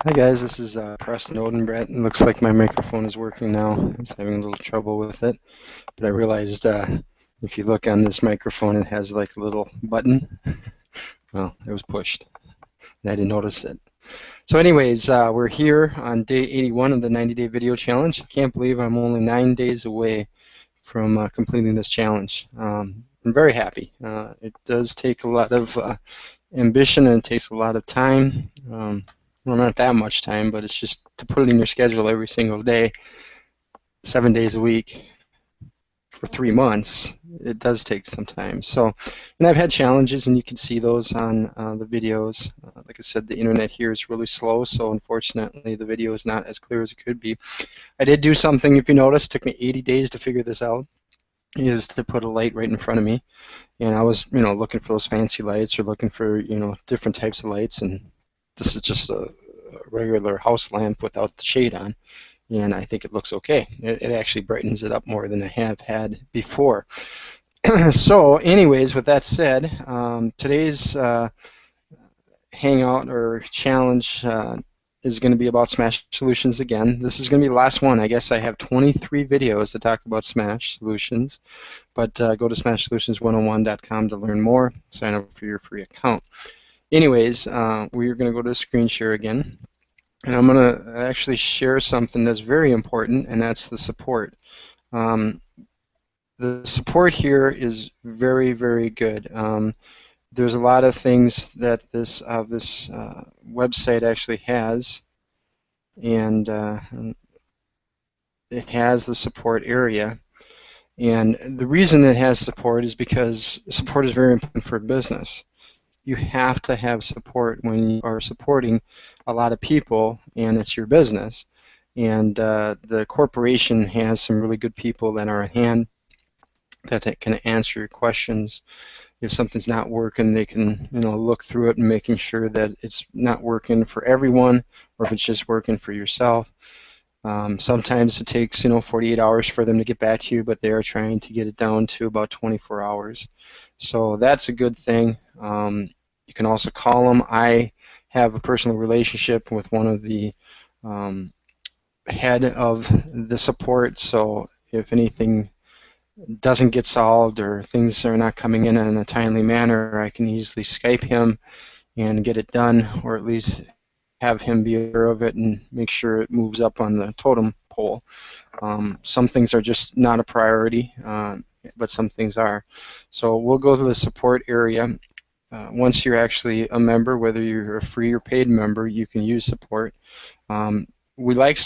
Hi guys, this is Preston Odenbrett. It looks like my microphone is working now. I was having a little trouble with it, but I realized if you look on this microphone, it has like a little button. Well, it was pushed, and I didn't notice it. So anyways, we're here on day 81 of the 90-day video challenge. I can't believe I'm only 9 days away from completing this challenge. I'm very happy. It does take a lot of ambition and it takes a lot of time. Well, not that much time, but it's just to put it in your schedule every single day, 7 days a week for 3 months. It does take some time. So, and I've had challenges, and you can see those on the videos. Like I said, the internet here is really slow, so unfortunately the video is not as clear as it could be. I did do something, if you notice, it took me 80 days to figure this out, is to put a light right in front of me. And I was, looking for those fancy lights or looking for, different types of lights, and this is just a regular house lamp without the shade on, and I think it looks okay. It actually brightens it up more than I have had before. So anyways, with that said, today's hangout or challenge is going to be about Smash Solutions again. This is going to be the last one. I guess I have 23 videos to talk about Smash Solutions, but go to smashsolutions101.com to learn more. Sign up for your free account. Anyways, we're going to go to screen share again, and I'm going to actually share something that's very important, and that's the support. The support here is very, very good. There's a lot of things that this website actually has, and it has the support area. And the reason it has support is because support is very important for business. You have to have support when you are supporting a lot of people and it's your business. And the corporation has some really good people that are at hand that can answer your questions. If something's not working, they can look through it and making sure that it's not working for everyone or if it's just working for yourself. Sometimes it takes 48 hours for them to get back to you, but they are trying to get it down to about 24 hours. So that's a good thing. You can also call them. I have a personal relationship with one of the head of the support, so if anything doesn't get solved or things are not coming in a timely manner, I can easily Skype him and get it done, or at least have him be aware of it and make sure it moves up on the totem pole. Some things are just not a priority, but some things are. So we'll go to the support area. Once you're actually a member, whether you're a free or paid member, you can use support. We like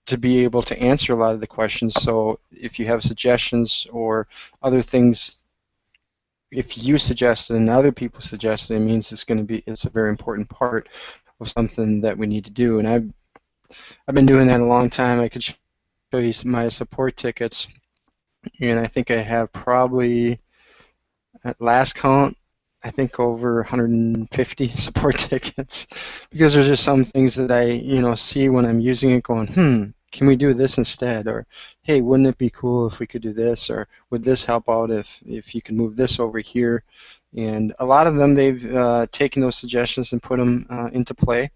to be able to answer a lot of the questions, so if you have suggestions or other things, if you suggest it and other people suggest it, it means it's a very important part of something that we need to do. And I've been doing that a long time. I could show you my support tickets, and I think I have probably, at last count, I think over 150 support tickets, because there's just some things that I see when I'm using it going, can we do this instead? Or, hey, wouldn't it be cool if we could do this? Or would this help out if you could move this over here? And a lot of them, they've taken those suggestions and put them into play.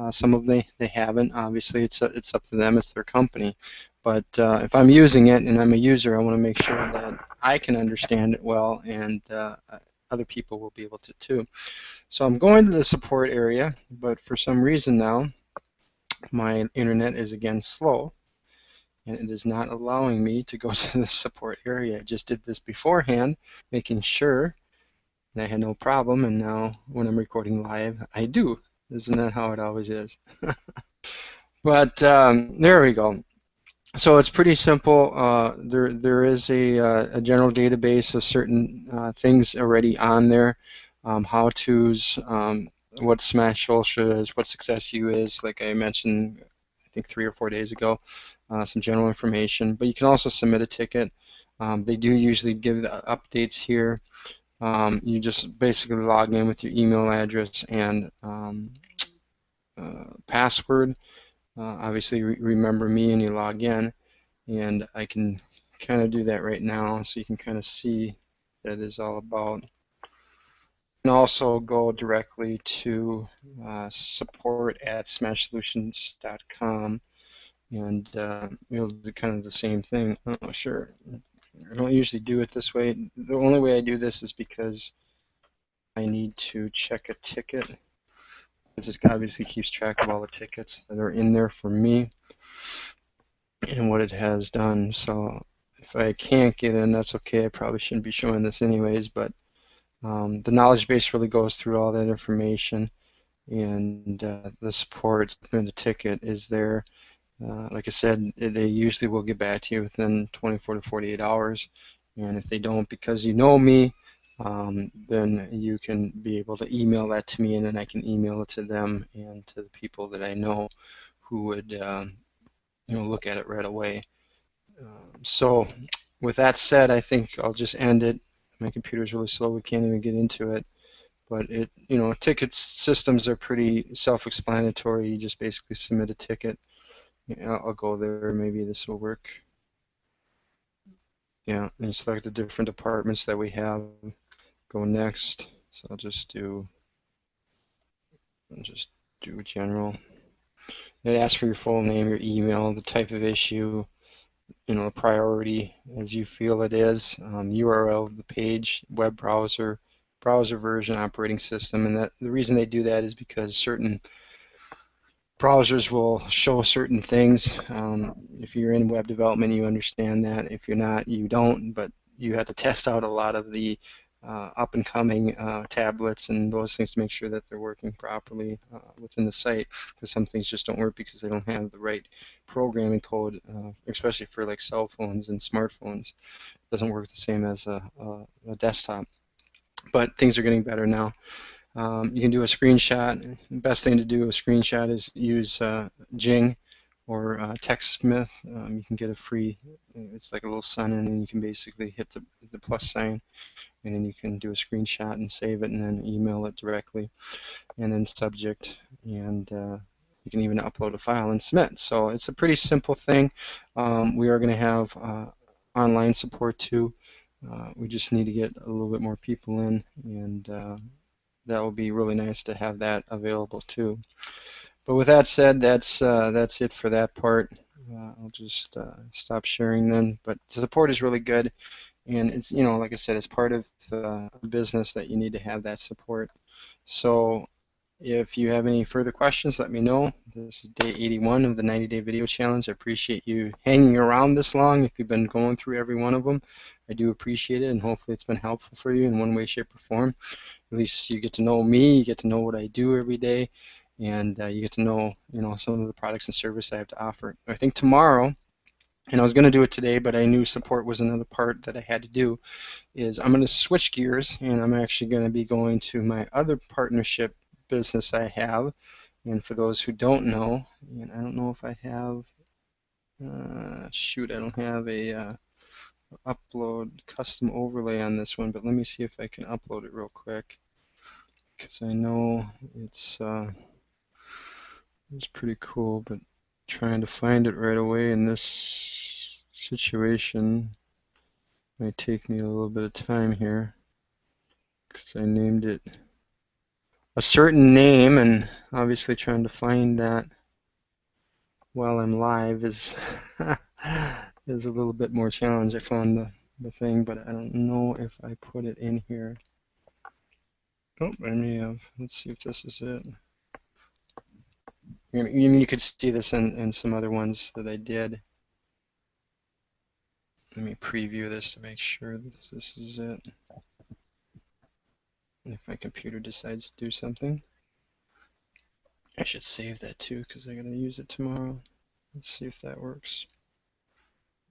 Some of them they haven't. Obviously, it's up to them. It's their company. But if I'm using it and I'm a user, I want to make sure that I can understand it well, and other people will be able to too. So I'm going to the support area, but for some reason now, my internet is again slow, and it is not allowing me to go to the support area. I just did this beforehand, making sure, and I had no problem, and now when I'm recording live, I do. Isn't that how it always is? But there we go. So it's pretty simple. There is a general database of certain things already on there, how-tos, what Smash Social is, what SuccessU is, like I mentioned, I think 3 or 4 days ago, some general information. But you can also submit a ticket. They do usually give the updates here. You just basically log in with your email address and password. Obviously, remember me, and you log in. And I can kind of do that right now, so you can kind of see what it is all about. can also go directly to support@smashsolutions.com, and you'll do kind of the same thing. Oh, sure. I don't usually do it this way. The only way I do this is because I need to check a ticket, because it obviously keeps track of all the tickets that are in there for me and what it has done. So if I can't get in, that's okay. I probably shouldn't be showing this anyways, but the knowledge base really goes through all that information, and the support and the ticket is there. Like I said, they usually will get back to you within 24 to 48 hours. And if they don't, because you know me, then you can be able to email that to me, and then I can email it to them and to the people that I know who would look at it right away. So with that said, I think I'll just end it. My computer's really slow. We can't even get into it. But ticket systems are pretty self-explanatory. You just basically submit a ticket. I'll go there. Maybe this will work. Yeah, and select the different departments that we have. Go next. So I'll just do general. It asks for your full name, your email, the type of issue, the priority as you feel it is, URL of the page, web browser, browser version, operating system, and that the reason they do that is because certain browsers will show certain things. If you're in web development, you understand that. If you're not, you don't, but you have to test out a lot of the up and coming tablets and those things to make sure that they're working properly within the site, because some things just don't work because they don't have the right programming code, especially for like cell phones and smartphones. It doesn't work the same as a desktop, but things are getting better now. You can do a screenshot. The best thing to do a screenshot is use Jing or TextSmith. You can get a free, it's like a little sign, and then you can basically hit the plus sign, and then you can do a screenshot and save it and then email it directly, and then subject, and you can even upload a file and submit. So it's a pretty simple thing. We are going to have online support too. We just need to get a little bit more people in, and that will be really nice to have that available too. But with that said, that's it for that part. I'll just stop sharing then. But the support is really good, and it's like I said, it's part of the business that you need to have that support. So if you have any further questions, let me know. This is day 81 of the 90-day video challenge. I appreciate you hanging around this long. If you've been going through every one of them, I do appreciate it, and hopefully it's been helpful for you in one way, shape, or form. At least you get to know me, you get to know what I do every day, and you get to know some of the products and service I have to offer. I think tomorrow, and I was going to do it today, but I knew support was another part that I had to do, is I'm going to switch gears, and I'm actually going to be going to my other partnership business I have. And for those who don't know, and I don't know if I have, shoot, I don't have a upload custom overlay on this one, but let me see if I can upload it real quick, because I know it's pretty cool, but trying to find it right away in this situation might take me a little bit of time here, because I named it a certain name, and obviously trying to find that while I'm live is is a little bit more challenge. I found the thing, but I don't know if I put it in here. Oh, I may have. Let's see if this is it. You could see this in some other ones that I did. Let me preview this to make sure that this is it. And if my computer decides to do something, I should save that too, because I'm going to use it tomorrow. Let's see if that works.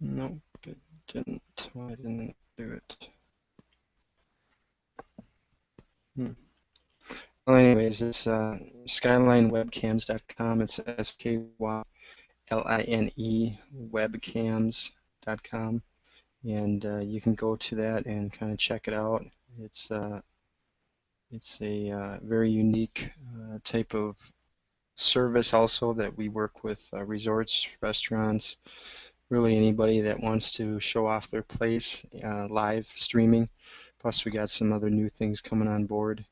Nope, it didn't. Why didn't it do it? Well, anyways, it's skylinewebcams.com. It's SKYLINE webcams.com, and you can go to that and kind of check it out. It's a very unique type of service also that we work with resorts, restaurants, really anybody that wants to show off their place, live streaming. Plus we got some other new things coming on board.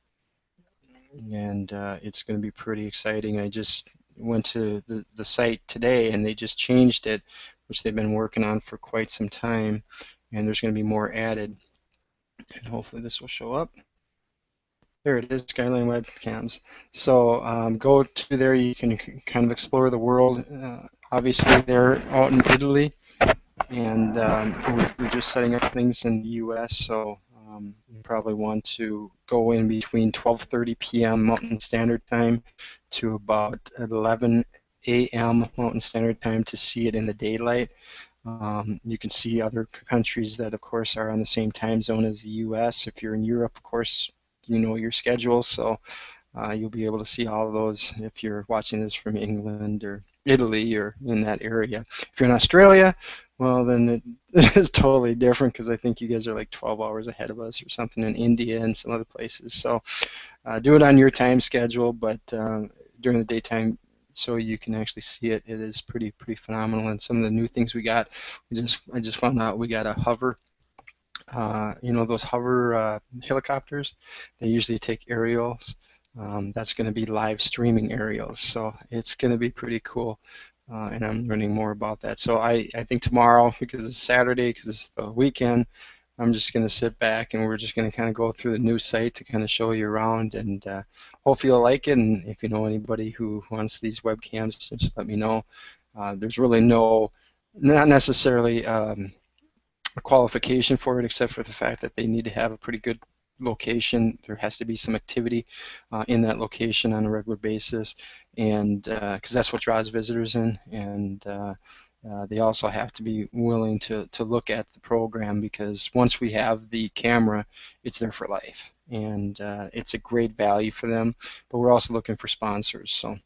and it's going to be pretty exciting. I just went to the site today, and they just changed it, which they've been working on for quite some time, and there's going to be more added. And hopefully this will show up. There it is, Skyline Webcams. So go to there. You can kind of explore the world. Obviously, they're out in Italy, and we're just setting up things in the U.S. So you probably want to go in between 12:30 p.m. Mountain Standard Time to about 11 a.m. Mountain Standard Time to see it in the daylight. You can see other countries that, of course, are on the same time zone as the U.S. If you're in Europe, of course, you know your schedule, so you'll be able to see all of those if you're watching this from England or Italy or in that area. If you're in Australia, well, then it is totally different because I think you guys are like 12 hours ahead of us or something in India and some other places. So do it on your time schedule, but during the daytime, so you can actually see it. It is pretty phenomenal. And some of the new things we got, I just found out we got a hover. You know those hover helicopters? They usually take aerials. That's going to be live streaming aerials, so it's going to be pretty cool. And I'm learning more about that. So I think tomorrow, because it's Saturday, because it's the weekend, I'm just going to sit back and we're just going to kind of go through the new site to kind of show you around, and hopefully you'll like it. And if you know anybody who wants these webcams, just let me know. There's really not necessarily a qualification for it, except for the fact that they need to have a pretty good location. There has to be some activity in that location on a regular basis, and because that's what draws visitors in. And they also have to be willing to look at the program, because once we have the camera, it's there for life, and it's a great value for them. But we're also looking for sponsors. So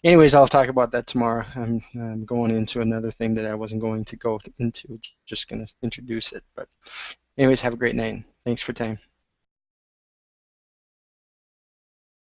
anyways, I'll talk about that tomorrow. I'm going into another thing that I wasn't going to go into, just going to introduce it. But anyways, have a great night. Thanks for time.